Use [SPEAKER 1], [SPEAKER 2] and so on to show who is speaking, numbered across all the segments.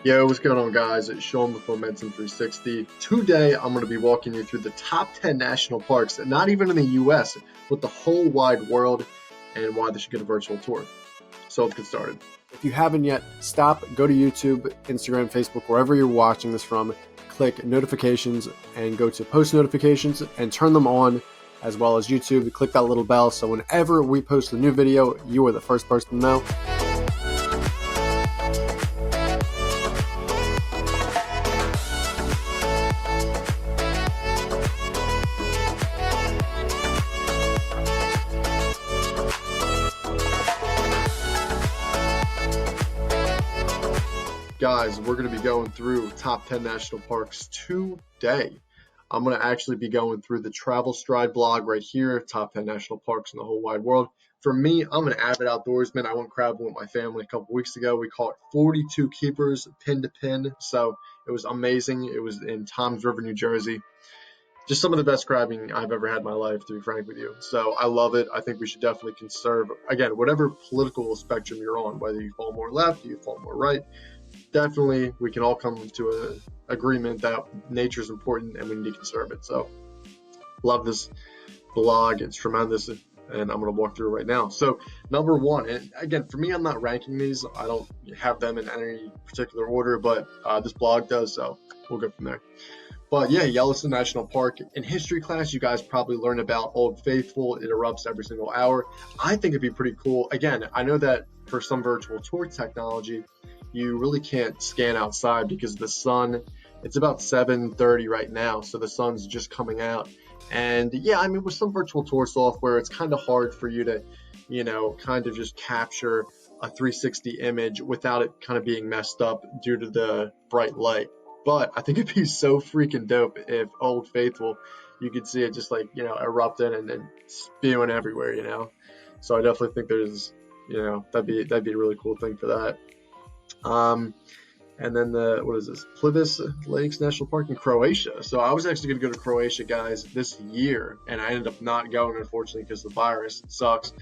[SPEAKER 1] Yo, what's going on, guys? It's Sean with Momentum 360. Today, I'm going to be walking you through the top 10 national parks, not even in the US, but the whole wide world, and why they should get a virtual tour. So let's get started.
[SPEAKER 2] If you haven't yet, stop, go to YouTube, Instagram, Facebook, wherever you're watching this from, click notifications and go to post notifications and turn them on, as well as YouTube. Click that little bell so whenever we post a new video, you are the first person to know.
[SPEAKER 1] Guys, we're going to be going through top 10 national parks today. I'm going to actually be going through the Travel Stride blog right here, top 10 national parks in the whole wide world. For me, I'm an avid outdoorsman. I went crabbing with my family a couple weeks ago. We caught 42 keepers pin to pin, so it was amazing. It was in Toms River, New Jersey. Just some of the best crabbing I've ever had in my life, to be frank with you. So I love it. I think we should definitely conserve, again, whatever political spectrum you're on, whether you fall more left, you fall more right. Definitely, we can all come to an agreement that nature is important and we need to conserve it. So, love this blog. It's tremendous, and I'm going to walk through it right now. So, number one, and again, for me, I'm not ranking these. I don't have them in any particular order, but this blog does, so we'll go from there. But yeah, Yellowstone National Park. In history class, you guys probably learned about Old Faithful. It erupts every single hour. I think it'd be pretty cool. Again, I know that for some virtual tour technology, you really can't scan outside because the sun, it's about 7:30 right now, so the sun's just coming out. And yeah, I mean, with some virtual tour software, it's kind of hard for you to, kind of just capture a 360 image without it kind of being messed up due to the bright light. But I think it'd be so freaking dope if Old Faithful, you could see it just like, erupting and then spewing everywhere. So I definitely think there's, that'd be a really cool thing for that. And then what is this? Plitvice Lakes National Park in Croatia. So I was actually going to go to Croatia, guys, this year, and I ended up not going, unfortunately, because the virus sucks.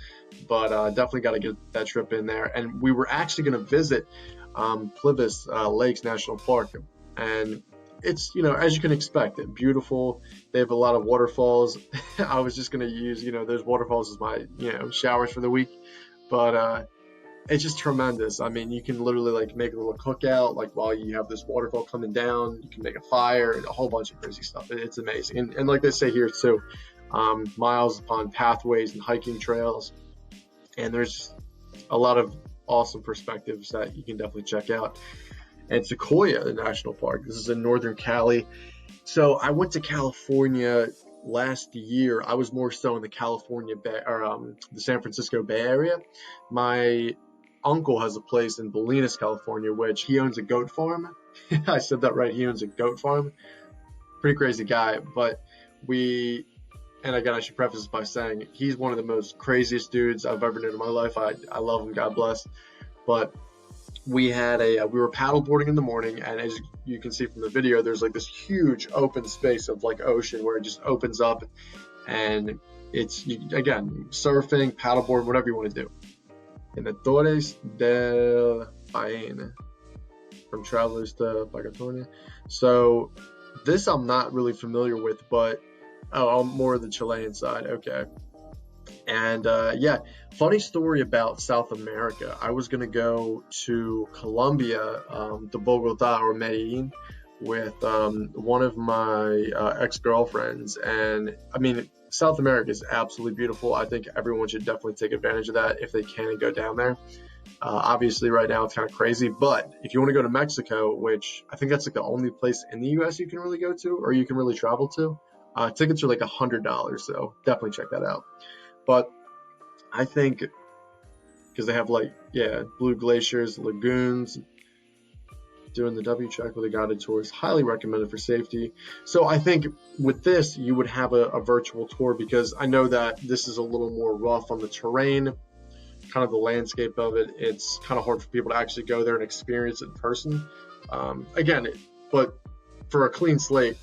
[SPEAKER 1] But definitely got to get that trip in there. And we were actually going to visit Plitvice Lakes National Park, and it's, as you can expect, beautiful. They have a lot of waterfalls. I was just going to use, those waterfalls as my, showers for the week, but it's just tremendous. I mean, you can literally like make a little cookout, like while you have this waterfall coming down. You can make a fire and a whole bunch of crazy stuff. It's amazing. And like they say here too, miles upon pathways and hiking trails. And there's a lot of awesome perspectives that you can definitely check out. And Sequoia, the national park. This is in northern Cali. So I went to California last year. I was more so in the California Bay, or the San Francisco Bay Area. My uncle has a place in Bolinas, California, which he owns a goat farm. I said that right. He owns a goat farm. Pretty crazy guy. But and again, I should preface this by saying he's one of the most craziest dudes I've ever known in my life. I love him. God bless. But we were paddleboarding in the morning, and as you can see from the video, there's like this huge open space of like ocean where it just opens up, and it's, again, surfing, paddleboard, whatever you want to do. In the Torres del Paine, from Travelers to Bagatone. So this I'm not really familiar with, but I'm more of the Chilean side. Okay. And yeah, funny story about South America. I was going to go to Colombia, to Bogota or Medellin, with one of my ex-girlfriends. And I mean, South America is absolutely beautiful. I think everyone should definitely take advantage of that if they can and go down there. Obviously, right now it's kind of crazy, but if you want to go to Mexico, which I think that's like the only place in the U.S. you can really go to, or you can really travel to, tickets are like $100, so definitely check that out. But I think because they have blue glaciers, lagoons, doing the W track with a guided tour is highly recommended for safety. So I think with this, you would have a virtual tour, because I know that this is a little more rough on the terrain, kind of the landscape of it. It's kind of hard for people to actually go there and experience it in person. But for a clean slate,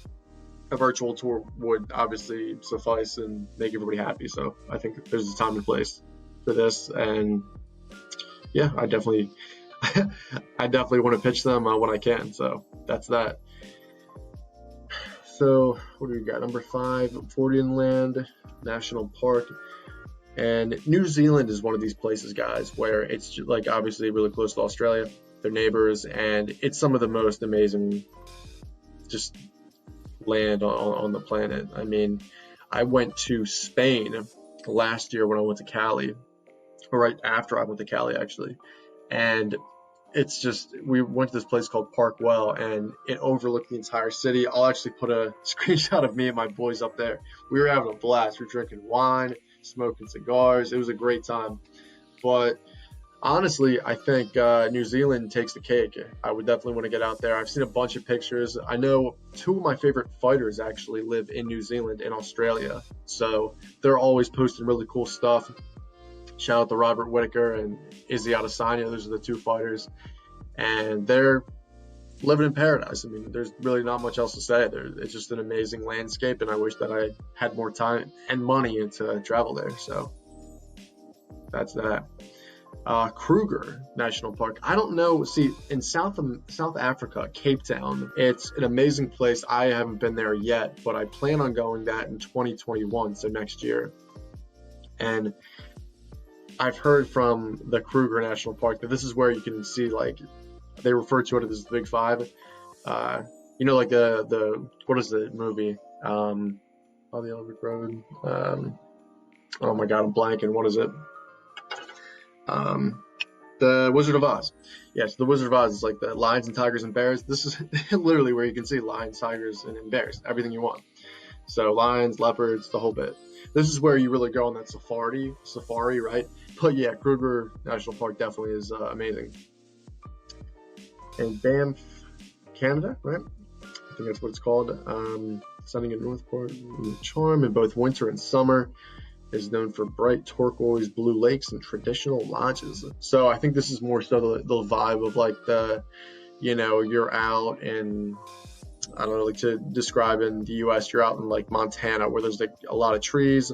[SPEAKER 1] a virtual tour would obviously suffice and make everybody happy. So I think there's a time and place for this. And yeah, I definitely want to pitch them when I can. So that's that. So what do we got? Number 5, Fiordland National Park. And New Zealand is one of these places, guys, where it's like obviously really close to Australia. They're neighbors, and it's some of the most amazing just land on the planet. I mean, I went to Spain last year when I went to Cali, or right after I went to Cali, actually. And it's just, we went to this place called Parkwell, and it overlooked the entire city. I'll actually put a screenshot of me and my boys up there. We were having a blast. We were drinking wine, smoking cigars. It was a great time. But honestly, I think New Zealand takes the cake. I would definitely want to get out there. I've seen a bunch of pictures. I know 2 of my favorite fighters actually live in New Zealand and Australia. So they're always posting really cool stuff. Shout out to Robert Whittaker and Izzy Adesanya. Those are the 2 fighters. And they're living in paradise. I mean, there's really not much else to say. It's just an amazing landscape, and I wish that I had more time and money to travel there. So that's that. Kruger National Park. I don't know. See, in South Africa, Cape Town, it's an amazing place. I haven't been there yet, but I plan on going that in 2021, so next year. And I've heard from the Kruger National Park that this is where you can see, like, they refer to it as the Big Five. You know, like the what is the movie? On the Olympic Road. Oh my God, I'm blanking. What is it? The Wizard of Oz. Yes, the Wizard of Oz is like the lions and tigers and bears. This is literally where you can see lions, tigers, and bears. Everything you want. So lions, leopards, the whole bit. This is where you really go on that safari, right? But yeah, Kruger National Park definitely is amazing. And Banff, Canada, right? I think that's what it's called. Sunning in Northport, charm in both winter and summer. Is known for bright turquoise blue lakes and traditional lodges. So I think this is more so the vibe of like you're out in, I don't know, like to describe in the US, you're out in like Montana where there's like a lot of trees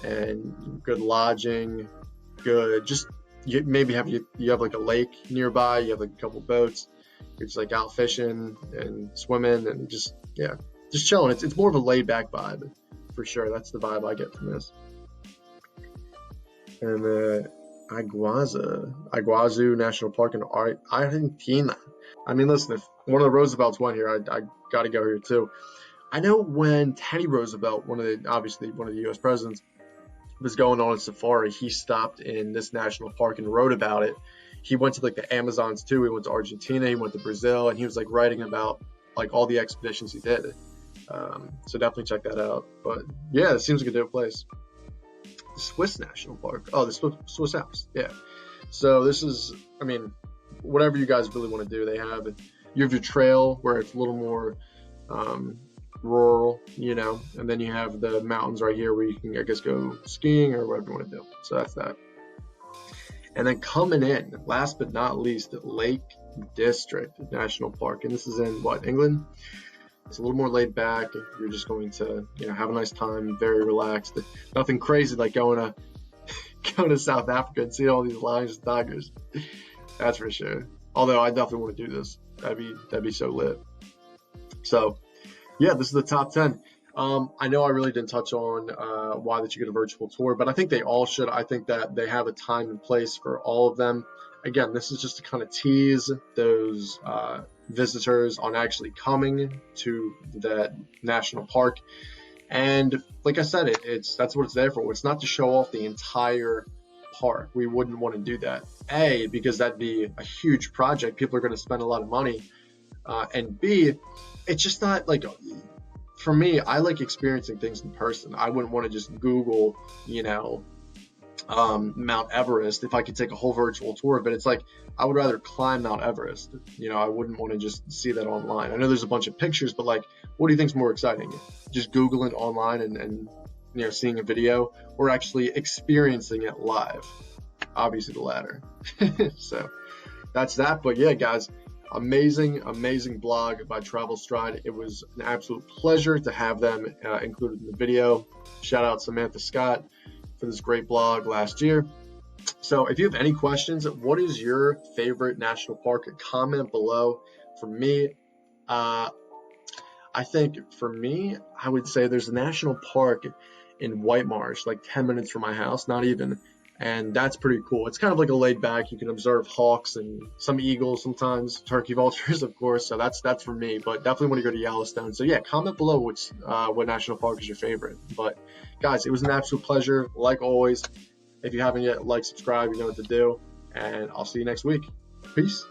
[SPEAKER 1] and good lodging, you maybe have like a lake nearby, you have like a couple boats, you're just like out fishing and swimming and just chilling. It's more of a laid back vibe for sure. That's the vibe I get from this. And Iguazu National Park in Argentina. I mean, listen, if one of the Roosevelts went here, I got to go here too. I know when Teddy Roosevelt, obviously one of the U.S. presidents, was going on a safari, he stopped in this national park and wrote about it. He went to like the Amazons too. He went to Argentina. He went to Brazil, and he was like writing about like all the expeditions he did. So definitely check that out. But yeah, it seems like a dope place. The Swiss National Park. Oh, the Swiss Alps. Yeah. So this is, I mean, whatever you guys really want to do, you have your trail where it's a little more rural, and then you have the mountains right here where you can, I guess, go skiing or whatever you want to do. So that's that. And then coming in, last but not least, Lake District National Park. And this is in England? It's a little more laid back. You're just going to, have a nice time, very relaxed. Nothing crazy like going to South Africa and see all these lions and tigers. That's for sure. Although I definitely want to do this. That'd be so lit. So, yeah, this is the top 10. I know I really didn't touch on why that you get a virtual tour, but I think they all should. I think that they have a time and place for all of them. Again, this is just to kind of tease those visitors on actually coming to that national park. And like I said, that's what it's there for. It's not to show off the entire park. We wouldn't want to do that. A, because that'd be a huge project. People are going to spend a lot of money. And B, it's just not like, for me, I like experiencing things in person. I wouldn't want to just Google, Mount Everest if I could take a whole virtual tour, but it's like I would rather climb Mount Everest. I wouldn't want to just see that online. I know there's a bunch of pictures, but like, what do you think is more exciting? Just Googling online and seeing a video, or actually experiencing it live? Obviously the latter. So that's that. But yeah, guys, amazing blog by Travel Stride. It was an absolute pleasure to have them included in the video. Shout out Samantha Scott for this great blog last year. So if you have any questions, what is your favorite national park? Comment below. For me, I think for me, I would say there's a national park in White Marsh, like 10 minutes from my house, not even. And that's pretty cool. It's kind of like a laid back. You can observe hawks and some eagles sometimes, turkey vultures, of course. So that's for me. But definitely want to go to Yellowstone. So yeah, comment below what national park is your favorite. But guys, it was an absolute pleasure. Like always, if you haven't yet, like, subscribe, you know what to do. And I'll see you next week. Peace.